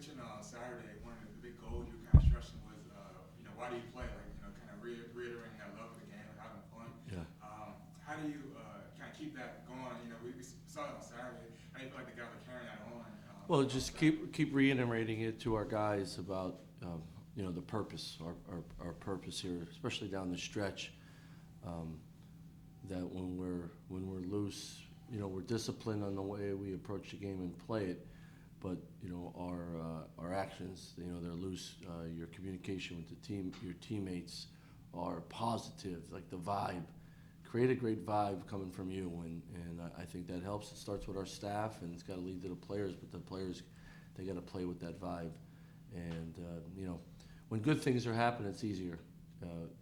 mentioned Saturday, one of the big goals you were kind of stressing was, why do you play? Like, kind of reiterating that love of the game, having fun. Yeah. How do you kind of keep that going? We saw it on Saturday. How do you feel like the guys are carrying that on? Well, just keep reiterating it to our guys about the purpose, our purpose here, especially down the stretch. That when we're loose, we're disciplined on the way we approach the game and play it, but our actions, they're loose. Your communication with the team, your teammates, are positive. Like the vibe, create a great vibe coming from you, and I think that helps. It starts with our staff, and it's got to lead to the players, but the players, they got to play with that vibe, and when good things are happening, it's easier.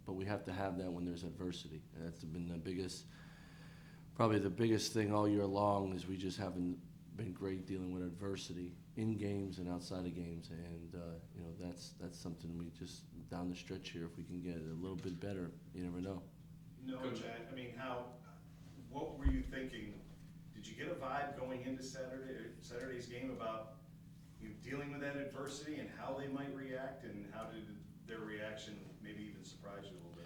But we have to have that when there's adversity, and that's been probably the biggest thing all year long. Is we just haven't been great dealing with adversity in games and outside of games, and that's something we just down the stretch here. If we can get it a little bit better, you never know. Coach, what were you thinking? Did you get a vibe going into Saturday's game about dealing with that adversity and how they might react, and how did their reaction maybe even surprise you a little bit?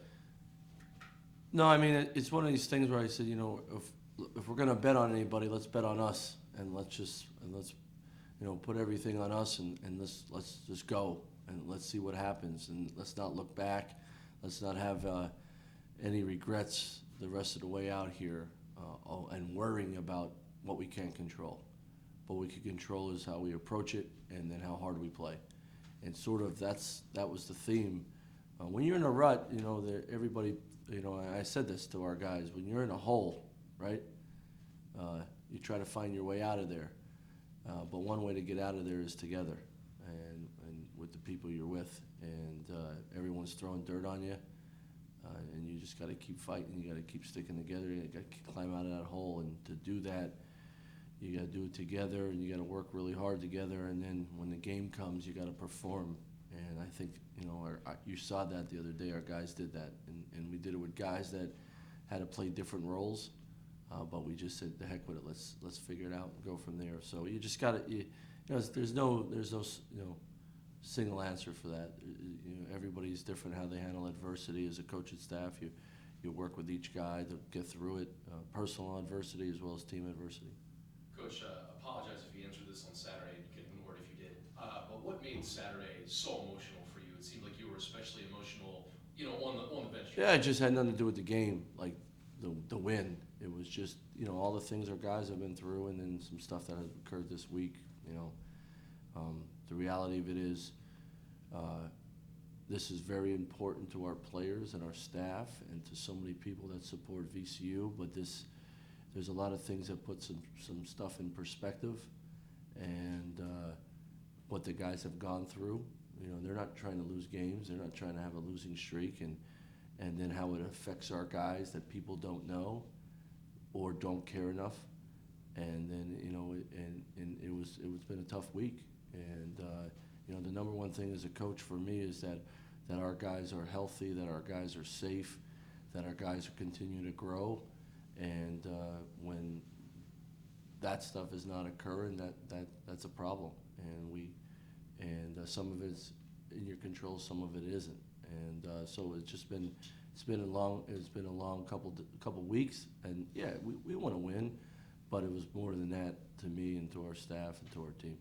No, I mean it's one of these things where I said, if we're gonna bet on anybody, let's bet on us, and let's put everything on us, and let's just go, and let's see what happens, and let's not look back, let's not have any regrets the rest of the way out here, and worrying about what we can't control. What we can control is how we approach it, and then how hard we play, and sort of that was the theme. When you're in a rut, everybody, I said this to our guys, when you're in a hole, right, you try to find your way out of there. But one way to get out of there is together, and with the people you're with, and everyone's throwing dirt on you, and you just got to keep fighting. You got to keep sticking together. You got to climb out of that hole, and to do that, you got to do it together, and you got to work really hard together. And then when the game comes, you got to perform. And I think you saw that the other day. Our guys did that, and we did it with guys that had to play different roles. But we just said, the heck with it. Let's figure it out and go from there. So you just got to, there's no single answer for that. Everybody's different how they handle adversity. As a coaching staff, you work with each guy to get through it, personal adversity as well as team adversity. Coach, apologize if you answered this on Saturday. You can ignore it if you did. But what made Saturday so emotional for you? It seemed like you were especially emotional, on the bench. Yeah, it just had nothing to do with the game, like the win. It was just, all the things our guys have been through, and then some stuff that has occurred this week. The reality of it is, this is very important to our players and our staff, and to so many people that support VCU. But there's a lot of things that put some stuff in perspective, and what the guys have gone through. They're not trying to lose games. They're not trying to have a losing streak, and then how it affects our guys that people don't know or don't care enough. And then and it's been a tough week. And the number one thing as a coach for me is that our guys are healthy, that our guys are safe, that our guys are continuing to grow. And when that stuff is not occurring, that's a problem. And some of it's in your control, some of it isn't. And so it's been a long couple weeks. And yeah, we want to win, but it was more than that to me and to our staff and to our team.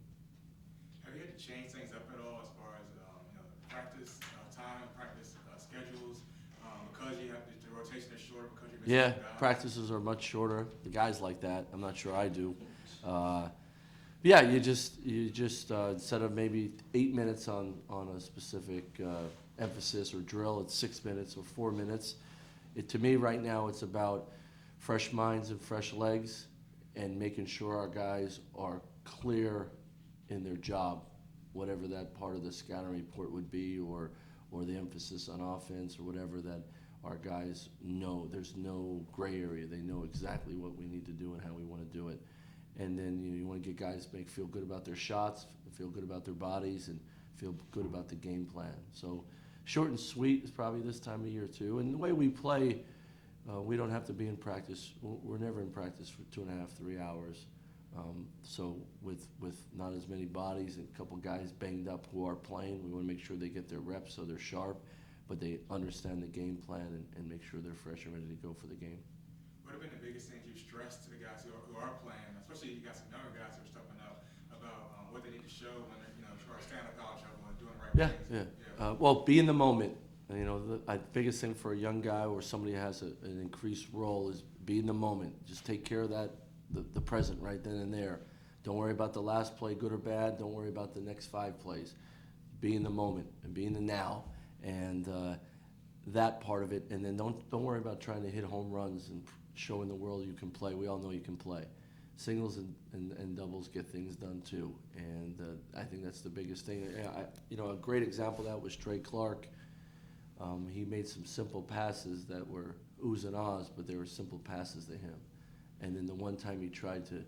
Have you had to change things up at all as far as practice time, practice schedules, because you have the rotation is shorter because you're missing Yeah, guys? practices are much shorter. The guys like that. I'm not sure I do. Yeah, you just instead of maybe 8 minutes on a specific emphasis or drill, it's 6 minutes or 4 minutes. To me right now, it's about fresh minds and fresh legs, and making sure our guys are clear in their job, whatever that part of the scouting report would be, or the emphasis on offense, or whatever, that our guys know. There's no gray area. They know exactly what we need to do and how we want to do it. And then you want to get guys feel good about their shots, feel good about their bodies, and feel good about the game plan. So short and sweet is probably this time of year too. And the way we play, we don't have to be in practice. We're never in practice for 2.5, 3 hours. So with not as many bodies and a couple guys banged up who are playing, we want to make sure they get their reps so they're sharp, but they understand the game plan and make sure they're fresh and ready to go for the game. What have been the biggest things you stressed to the guys who are playing, especially you got some younger guys who are stepping up, about what they need to show when they're, trying to stay on the college level and doing the right Yeah, things? yeah. Well, be in the moment. The biggest thing for a young guy or somebody who has an increased role is be in the moment. Just take care of that, the present right then and there. Don't worry about the last play, good or bad. Don't worry about the next 5 plays. Be in the moment and be in the now, and that part of it. And then don't worry about trying to hit home runs and showing the world you can play. We all know you can play. Singles and doubles get things done too, and I think that's the biggest thing. A great example of that was Trey Clark. He made some simple passes that were oohs and ahs, but they were simple passes to him. And then the one time he tried to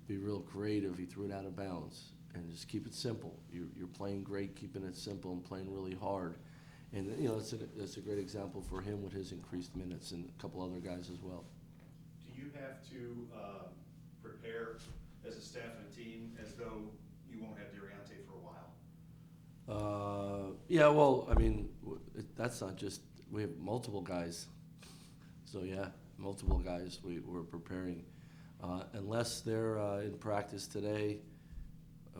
be real creative, he threw it out of bounds. And just keep it simple. You're playing great, keeping it simple and playing really hard. And that's a great example for him with his increased minutes and a couple other guys as well. Do you have to prepare as a staff and a team as though you won't have Deontay for a while? Yeah, well, that's not just, we have multiple guys. So yeah, multiple guys we're preparing. Unless they're in practice today,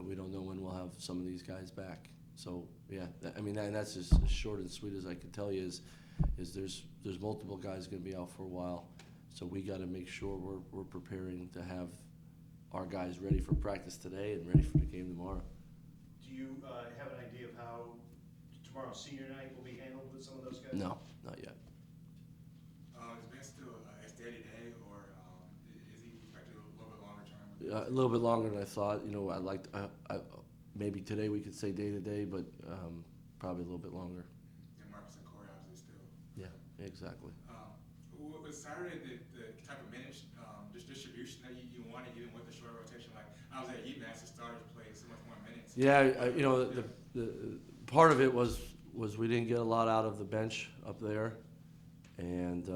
we don't know when we'll have some of these guys back. So yeah, and that's as short and sweet as I can tell you is there's multiple guys going to be out for a while. So we got to make sure we're preparing to have our guys ready for practice today and ready for the game tomorrow. Do you have an idea of how tomorrow's senior night will be handled with some of those guys? No, not yet. Is Ben still day-to-day, or is he expected a little bit longer term? A little bit longer than I thought. Maybe today we could say day to day, but probably a little bit longer. And Marcus and Corey obviously still. Yeah, exactly. Was Saturday the type of minutes distribution that you wanted, even with the short rotation? Like I was at UMass, the starters played so much more minutes. Yeah, the part of it was we didn't get a lot out of the bench up there, and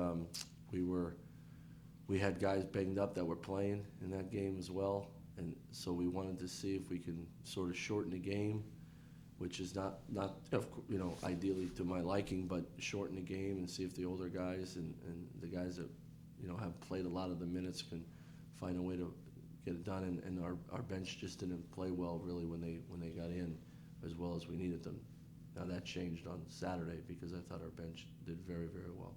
we had guys banged up that were playing in that game as well, and so we wanted to see if we can sort of shorten the game, which is not ideally to my liking, but shorten the game and see if the older guys and the guys that have played a lot of the minutes can find a way to get it done. And our bench just didn't play well really when they got in as well as we needed them. Now that changed on Saturday because I thought our bench did very, very well.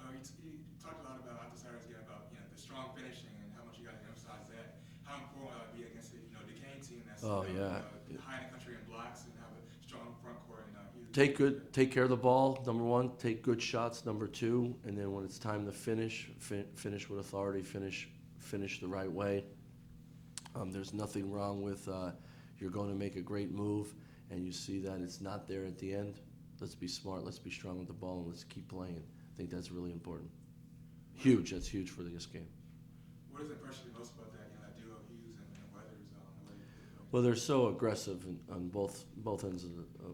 You talked a lot about after Saturday's game about the strong finishing and how much you got to emphasize that. How important will it be against the Duquesne team that's high in the country in blocks and have a strong front court and Take care of the ball, number one. Take good shots, number two. And then when it's time to finish with authority. Finish the right way. There's nothing wrong with you're going to make a great move and you see that it's not there at the end. Let's be smart. Let's be strong with the ball and let's keep playing. I think that's really important. Huge. That's huge for this game. What has impressed you most about that? That duo Hughes and Weathers. The way they play? Well, they're so aggressive on both ends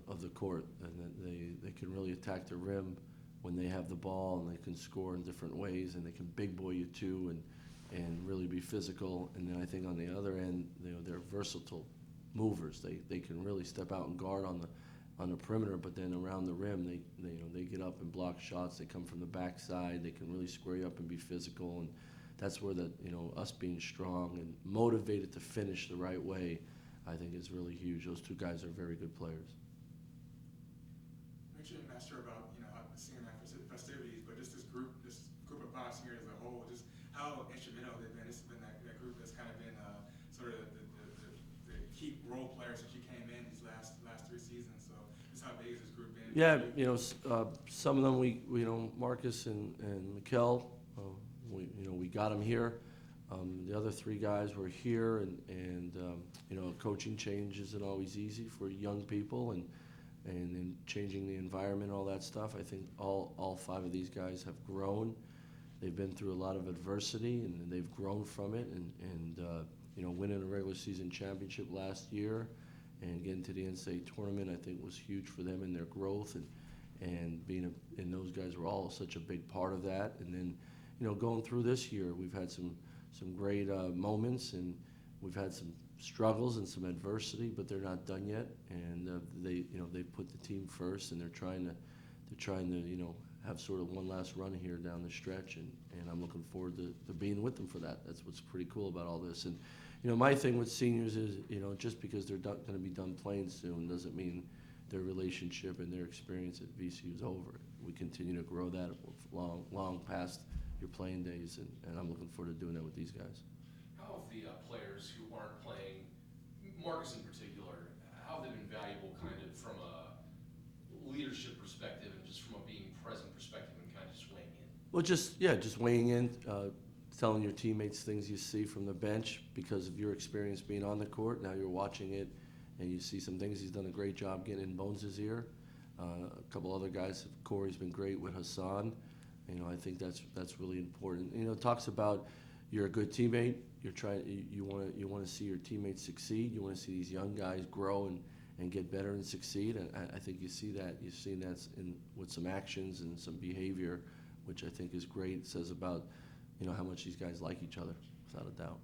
of the court, and they can really attack the rim when they have the ball, and they can score in different ways, and they can big boy you too, and really be physical. And then I think on the other end, they're versatile movers. They can really step out and guard on the perimeter, but then around the rim, they get up and block shots. They come from the backside. They can really square you up and be physical, and that's where us being strong and motivated to finish the right way, I think is really huge. Those two guys are very good players. I'm actually not sure about senior night festivities, but just this group of 5 seniors as a whole, just how instrumental they've been. This has been that group that's kind of been sort of the key role players since you came in these last 3 seasons. So just how big has this group been? Yeah, some of them Marcus and Mikel, we got them here. The other 3 guys were here, and coaching change isn't always easy for young people, and then changing the environment, all that stuff. I think all 5 of these guys have grown. They've been through a lot of adversity, and they've grown from it. And winning a regular season championship last year and getting to the NCAA tournament, I think was huge for them in their growth. And those guys were all such a big part of that. And then going through this year, we've had some great moments, and we've had some struggles and some adversity, but they're not done yet. And they put the team first, and they're trying to have sort of one last run here down the stretch, and I'm looking forward to being with them for that. That's what's pretty cool about all this. And my thing with seniors is, just because they're going to be done playing soon doesn't mean their relationship and their experience at VCU is over. We continue to grow that long past your playing days, and I'm looking forward to doing that with these guys. How have the players who aren't playing, Marcus in particular, how have they been valuable kind of from a leadership perspective and just from a being present perspective and kind of just weighing in? Well, just weighing in, telling your teammates things you see from the bench because of your experience being on the court. Now you're watching it, and you see some things. He's done a great job getting in Bones' ear. A couple other guys, Corey's been great with Hassan. I think that's really important. It talks about you're a good teammate. You want to see your teammates succeed. You want to see these young guys grow and get better and succeed. And I think you see that. You've seen that with some actions and some behavior, which I think is great. It says about how much these guys like each other, without a doubt.